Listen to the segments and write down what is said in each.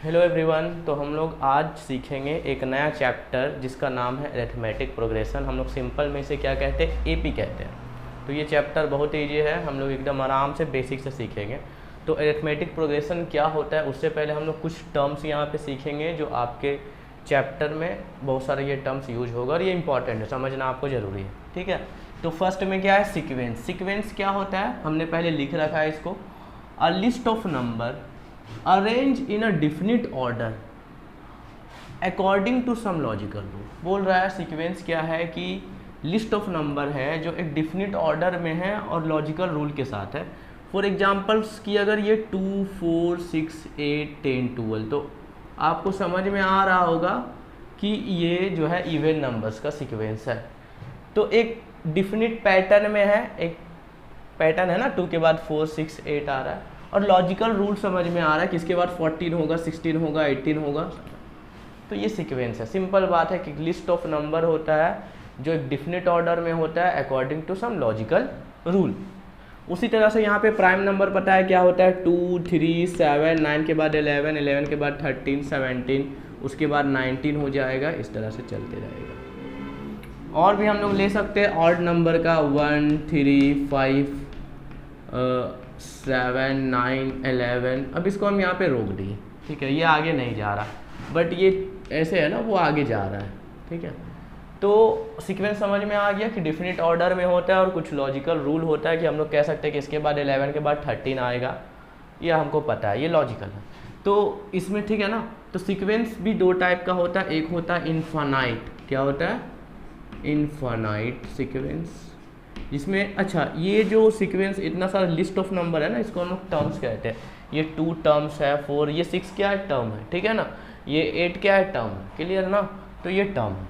Hello everyone. तो हम लोग आज सीखेंगे एक नया चैप्टर जिसका नाम है अरिथमेटिक प्रोग्रेशन। हम लोग सिंपल में इसे क्या कहते हैं, एपी कहते हैं। तो ये चैप्टर बहुत ईजी है, हम लोग एकदम आराम से बेसिक से सीखेंगे। तो अरिथमेटिक प्रोग्रेशन क्या होता है उससे पहले हम लोग कुछ टर्म्स यहाँ पे सीखेंगे जो आपके चैप्टर में बहुत सारे ये टर्म्स यूज होगा और ये इंपॉर्टेंट है, समझना आपको ज़रूरी है। ठीक है, तो फर्स्ट में क्या है, सीक्वेंस। सीक्वेंस क्या होता है, हमने पहले लिख रखा है इसको, a list of number arrange in a definite order according to some logical rule. बोल रहा है सीक्वेंस क्या है कि लिस्ट ऑफ नंबर है जो एक डिफिनिट ऑर्डर में है और लॉजिकल रूल के साथ है। फॉर एग्जांपल्स कि अगर ये 2, 4, 6, 8, 10, 12, तो आपको समझ में आ रहा होगा कि ये जो है इवन नंबर्स का सीक्वेंस है। तो एक डिफिनिट पैटर्न में है, एक पैटर्न है ना, 2 के बाद 4, 6, 8 आ रहा है और लॉजिकल रूल समझ में आ रहा है कि इसके बाद 14 होगा, 16 होगा, 18 होगा। तो ये सीक्वेंस है। सिंपल बात है कि लिस्ट ऑफ नंबर होता है जो एक डिफिनिट ऑर्डर में होता है according to some logical rule. उसी तरह से यहाँ पे प्राइम नंबर पता है क्या होता है, 2, 3, 7, 9 के बाद 11, 11 के बाद 13, 17, उसके बाद 19 हो जाएगा। इस तरह से चलते रहेगा। और भी हम लोग ले सकते हैं ऑड नंबर का 1, 3, 5, 7, 9, 11। अब इसको हम यहाँ पे रोक दिए, ठीक है, ये आगे नहीं जा रहा, बट ये ऐसे है ना, वो आगे जा रहा है। ठीक है, तो सीक्वेंस समझ में आ गया कि डिफिनिट ऑर्डर में होता है और कुछ लॉजिकल रूल होता है कि हम लोग कह सकते हैं कि इसके बाद 11 के बाद 13 आएगा, ये हमको पता है, ये लॉजिकल है। तो इसमें ठीक है ना, तो सीक्वेंस भी दो टाइप का होता है। एक होता है इनफाइनाइट, क्या होता है, इनफाइनाइट सीक्वेंस, जिसमें अच्छा ये जो सीक्वेंस इतना सारा लिस्ट ऑफ नंबर है ना, इसको हम लोग टर्म्स कहते हैं। ये 2 टर्म्स है, 4, ये 6 क्या है, टर्म है, ठीक है ना, ये 8 क्या है, टर्म है, क्लियर ना। तो ये टर्म है।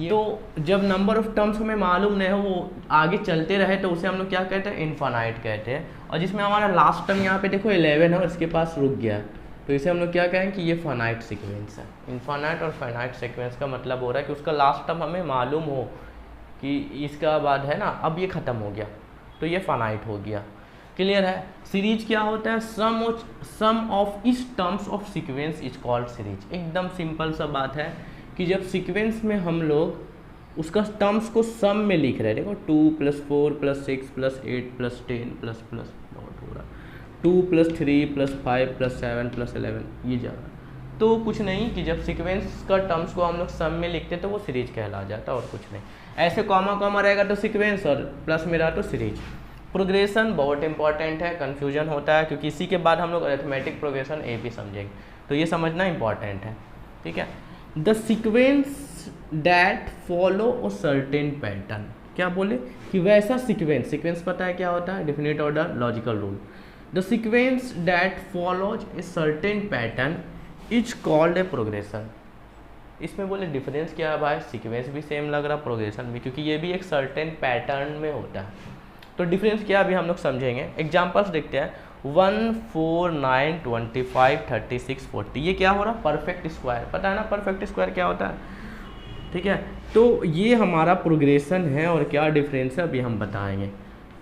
तो जब नंबर ऑफ टर्म्स हमें मालूम नहीं हो, वो आगे चलते रहे, तो उसे हम लोग क्या कहते हैं, इनफाइनाइट कहते हैं। और जिसमें हमारा लास्ट टर्म यहाँ पे देखो 11 है और इसके पास रुक गया, तो इसे हम लोग क्या कहें कि ये फाइनाइट सीक्वेंस है। इनफाइनाइट और फाइनाइट सीक्वेंस का मतलब हो रहा है कि उसका लास्ट टर्म हमें मालूम हो कि इसका बाद है ना, अब ये ख़त्म हो गया, तो ये फाइनाइट हो गया। क्लियर है। सीरीज क्या होता है, सम ऑफ इस terms of sequence is called series. एकदम सिंपल सा बात है कि जब सीक्वेंस में हम लोग उसका टर्म्स को सम में लिख रहे हैं, देखो 2 + 4 + 6 + 8 + 10 + डॉट हो रहा, 2 + 3 + 5 + 7 + 11, ये जा रहा है। तो कुछ नहीं कि जब सीक्वेंस का टर्म्स को हम लोग सम में लिखते तो वो सीरीज कहला जाता, और कुछ नहीं। ऐसे कॉमा कॉमा रहेगा तो सीक्वेंस और प्लस में रहा तो सीरीज। प्रोग्रेशन बहुत इंपॉर्टेंट है, कन्फ्यूजन होता है क्योंकि इसी के बाद हम लोग अरिथमेटिक प्रोग्रेशन ए भी समझेंगे, तो ये समझना इंपॉर्टेंट है। ठीक है, the sequence that follow a certain pattern, क्या बोले कि वैसा सीक्वेंस पता है क्या होता है, definite order, logical rule. The sequence that follows a certain pattern is called a progression. इसमें बोले डिफरेंस क्या है भाई, सीक्वेंस भी सेम लग रहा, प्रोग्रेशन भी, क्योंकि ये भी एक सर्टेन पैटर्न में होता है। तो डिफरेंस क्या अभी हम लोग समझेंगे। एग्जांपल्स देखते हैं, 1, 4, 9, 25, 36, 40, ये क्या हो रहा, परफेक्ट स्क्वायर। पता है ना परफेक्ट स्क्वायर क्या होता है, ठीक है। तो ये हमारा प्रोग्रेशन है और क्या डिफरेंस है अभी हम बताएंगे।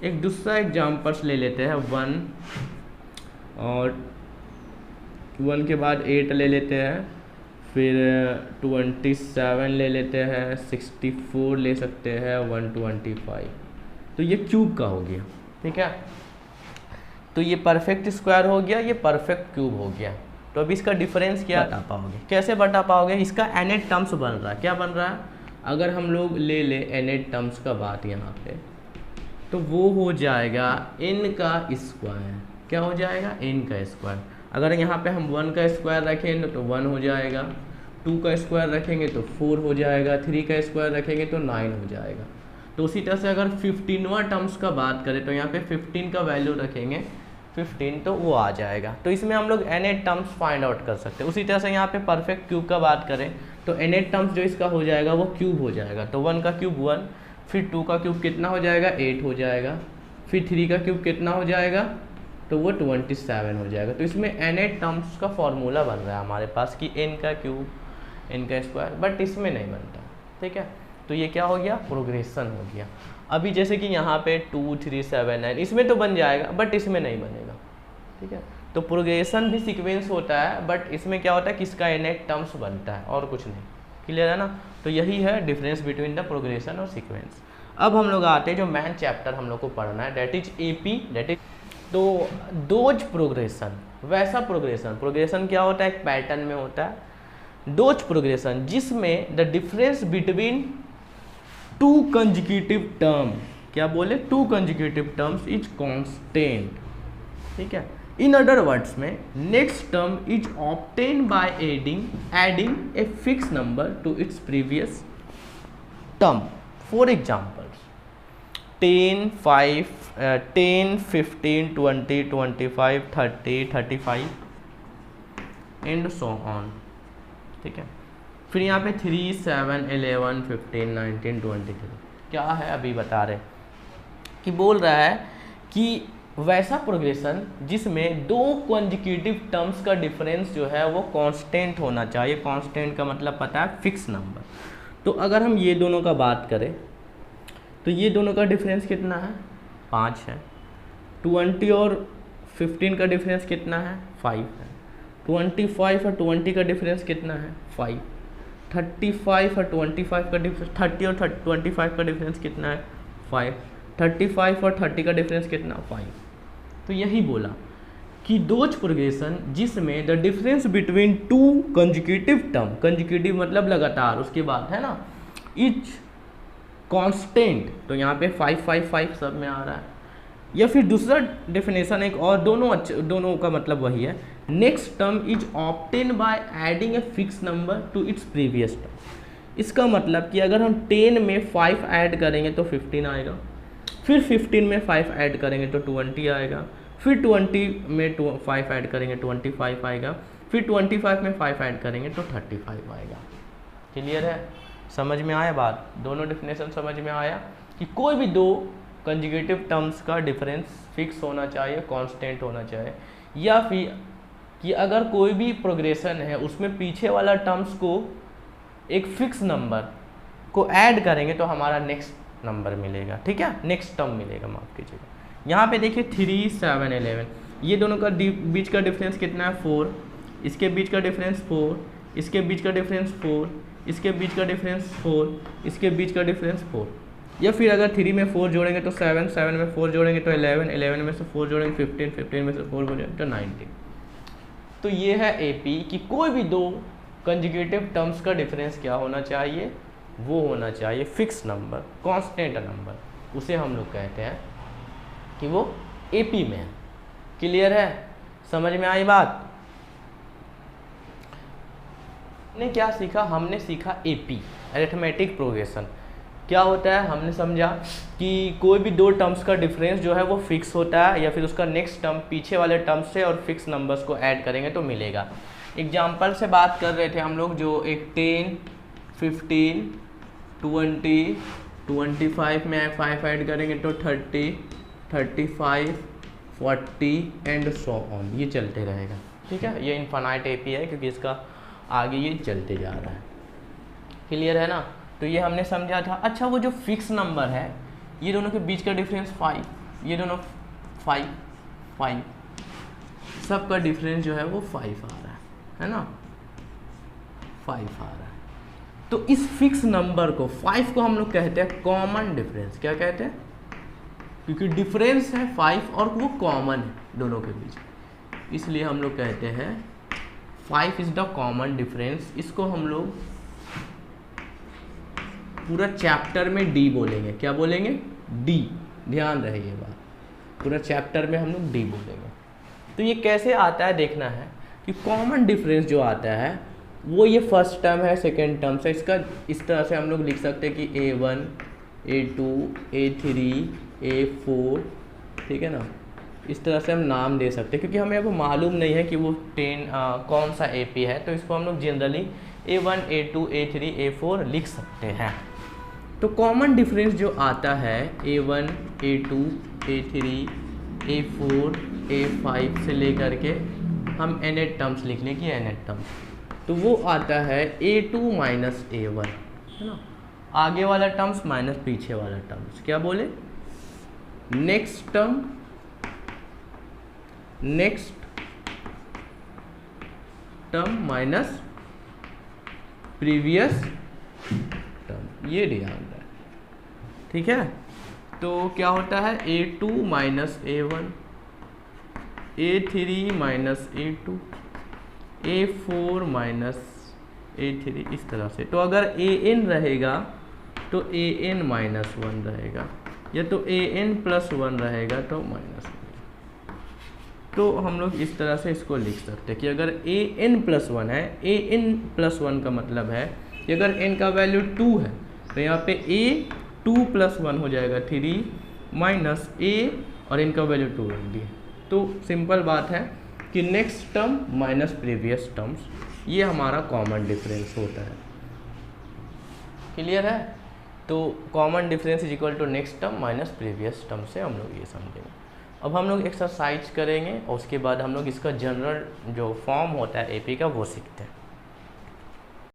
एक दूसरा एग्जांपल्स ले लेते हैं, 1 और 1 के बाद 8 ले लेते हैं, फिर 27 ले लेते हैं, 64 ले सकते हैं, 125। तो ये क्यूब का हो गया, ठीक है। तो ये परफेक्ट स्क्वायर हो गया, ये परफेक्ट क्यूब हो गया। तो अब इसका डिफरेंस क्या बता पाओगे, कैसे बता पाओगे, इसका एनेट टर्म्स बन रहा है। क्या बन रहा है, अगर हम लोग ले ले एनेट टर्म्स का बात यहाँ पे, तो वो हो जाएगा n का स्क्वायर। क्या हो जाएगा, n का स्क्वायर। अगर यहाँ पे हम 1 का स्क्वायर रखेंगे तो 1 हो जाएगा, 2 का स्क्वायर रखेंगे तो 4 हो जाएगा, 3 का स्क्वायर रखेंगे तो 9 हो जाएगा। तो उसी तरह से अगर 15वां टर्म्स का बात करें तो यहाँ पे 15 का वैल्यू रखेंगे 15, तो वो आ जाएगा। तो इसमें हम लोग एनेट टर्म्स फाइंड आउट कर सकते हैं। उसी तरह से यहाँ पे परफेक्ट क्यूब का बात करें तो एनेट टर्म्स जो इसका हो जाएगा वो क्यूब हो जाएगा। तो 1 का क्यूब 1, फिर 2 का क्यूब कितना हो जाएगा, 8 हो जाएगा, फिर 3 का क्यूब कितना हो जाएगा, तो वो 27 हो जाएगा। तो इसमें एनेट टर्म्स का फॉर्मूला बन रहा है हमारे पास कि n का क्यूब, n का स्क्वायर, बट इसमें नहीं बनता। ठीक है, तो ये क्या हो गया, प्रोग्रेशन हो गया। अभी जैसे कि यहाँ पे 2, 3, 7, 9, इसमें तो बन जाएगा बट इसमें नहीं बनेगा। ठीक है, तो प्रोग्रेशन भी सीक्वेंस होता है, बट इसमें क्या होता है कि इसका एनेट टर्म्स बनता है और कुछ नहीं। क्लियर है ना? तो यही है डिफरेंस बिटवीन द प्रोग्रेशन और सीक्वेंस। अब हम लोग आते हैं जो मेन चैप्टर हम लोग को पढ़ना है, that is AP, that is तो डोज प्रोग्रेशन। वैसा प्रोग्रेशन क्या होता है? एक पैटर्न में होता है। डोज प्रोग्रेशन जिसमें the difference between two consecutive term, क्या बोले? To consecutive terms is constant. ठीक है, इन अदर वर्ड्स में next term is obtain by adding a fix number two its previous term. For examples 10, 5, 10, 15, 20, 25, 30, 35 and so on. ठीक है, फिर यहाँ पे 3, 7, 11, 15, 19, 23 क्या है अभी बता रहे कि बोल रहा है कि वैसा प्रोग्रेशन जिसमें दो कॉन्जिक्यूटिव टर्म्स का डिफरेंस जो है वो कांस्टेंट होना चाहिए। कांस्टेंट का मतलब पता है फिक्स नंबर। तो अगर हम ये दोनों का बात करें तो ये दोनों का डिफरेंस कितना है? 5 है। 20 और 15 का डिफरेंस कितना है? 5 है। 25 और 20 का डिफरेंस कितना है? 5। 35 और 25 का डिफरेंस, 30 और 25 का डिफरेंस कितना है? 5। 35 और 30 का डिफरेंस कितना? 5। तो यही बोला कि डोज प्रोग्रेशन जिसमें the difference between two consecutive term, consecutive मतलब लगातार, उसके बाद है ना, इज कांस्टेंट। तो यहाँ पे 5, 5, 5 सब में आ रहा है। या फिर दूसरा डेफिनेशन एक और, दोनों का मतलब वही है। Next term is obtain by adding a fix number two its previous term. इसका मतलब कि अगर हम 10 में 5 ऐड करेंगे तो 15 आएगा, फिर 15 में 5 ऐड करेंगे तो 20 आएगा, फिर 20 में 5 ऐड करेंगे 25 आएगा, फिर 25 में 5 ऐड करेंगे तो 35 आएगा। क्लियर है? समझ में आया बात? दोनों डेफिनेशन समझ में आया कि कोई भी दो कंजुगेटिव टर्म्स का डिफरेंस फिक्स होना चाहिए, कांस्टेंट होना चाहिए, या फिर कि अगर कोई भी प्रोग्रेशन है उसमें पीछे वाला टर्म्स को एक फिक्स नंबर को ऐड करेंगे तो हमारा नेक्स्ट नंबर मिलेगा। ठीक है, नेक्स्ट टर्म मिलेगा, माफ कीजिएगा। यहाँ पे देखिए 3, 7, 11 ये दोनों का बीच का डिफरेंस कितना है? 4। इसके बीच का डिफरेंस 4, इसके बीच का डिफरेंस 4, इसके बीच का डिफरेंस 4, इसके बीच का डिफरेंस 4। या फिर अगर 3 में 4 जोड़ेंगे तो 7, 7 में 4 जोड़ेंगे तो 11, 11 में से 4 जोड़ेंगे 15, 15 में से 4 जोड़ेंगे तो 19। तो ये है एपी कि कोई भी दो कंजुगेटिव टर्म्स का डिफरेंस क्या होना चाहिए? वो होना चाहिए फिक्स नंबर, कांस्टेंट नंबर। उसे हम लोग कहते हैं कि वो एपी में है। क्लियर है? समझ में आई बात? हमने क्या सीखा? हमने सीखा एपी, अरिथमेटिक प्रोग्रेशन। क्या होता है? हमने समझा कि कोई भी दो टर्म्स का डिफरेंस जो है वो फिक्स होता है, या फिर उसका नेक्स्ट टर्म पीछे वाले टर्म से और फिक्स नंबर्स को ऐड करेंगे तो मिलेगा। एग्जाम्पल से बात कर रहे थे हम लोग, जो एक 10, 15, 20, 25 में 5 ऐड करेंगे तो 30, 35, 40 एंड सो ऑन, ये चलते रहेगा। ठीक है, ये इनफाइनाइट एपी है क्योंकि इसका आगे ये चलते जा रहा है। क्लियर है ना? तो ये हमने समझा था। अच्छा, वो जो फिक्स नंबर है, ये दोनों के बीच का डिफरेंस 5, ये दोनों 5, 5, सब का डिफरेंस जो है वो 5 आ रहा है ना, 5 आ रहा है। तो इस फिक्स नंबर को 5 को हम लोग कहते हैं कॉमन डिफरेंस। क्या कहते हैं? क्योंकि डिफरेंस है 5 और वो कॉमन है दोनों के बीच, इसलिए हम लोग कहते हैं 5 इज द कॉमन डिफरेंस। इसको हम लोग पूरा चैप्टर में डी बोलेंगे। क्या बोलेंगे? डी। ध्यान रहे ये बात, पूरा चैप्टर में हम लोग डी बोलेंगे। तो ये कैसे आता है देखना है कि कॉमन डिफरेंस जो आता है वो ये फर्स्ट टर्म है, सेकेंड टर्म से, इसका इस तरह से हम लोग लिख सकते हैं कि A1, A2, A3, A4, ठीक है ना, इस तरह से हम नाम दे सकते हैं। क्योंकि हमें अब मालूम नहीं है कि वो 10 कौन सा AP है, तो इसको हम लोग generally A1, A2, A3, A4 लिख सकते हैं। तो कॉमन डिफरेंस जो आता है A1, A2, A3, A4, A5 से लेकर के हम nth टर्म्स लिख लें कि nth टर्म्स, तो वो आता है A2 माइनस A1, है ना, आगे वाला टर्म्स माइनस पीछे वाला टर्म्स। क्या बोले? Next term, next term minus previous term, ये ध्यान रहे, ठीक है। तो क्या होता है A2 minus A1, A3 minus A2, A4 minus A3, इस तरह से। तो अगर AN रहेगा तो AN माइनस 1 रहेगा, या तो AN प्लस 1 रहेगा तो माइनस 1। तो हम लोग इस तरह से इसको लिख सकते हैं कि अगर AN प्लस 1 है, AN प्लस 1 का मतलब है कि अगर n का वैल्यू 2 है तो यहाँ पे A2 प्लस 1 हो जाएगा 3 माइनस A, और n का वैल्यू 2 रख दिए। तो सिंपल बात है कि next term minus previous terms, ये हमारा कॉमन डिफरेंस होता है। क्लियर है? तो common difference is equal to next term minus previous term से हम लोग ये समझेंगे। अब हम लोग एक्सरसाइज करेंगे और उसके बाद हम लोग इसका जनरल जो फॉर्म होता है एपी का वो सीखते हैं।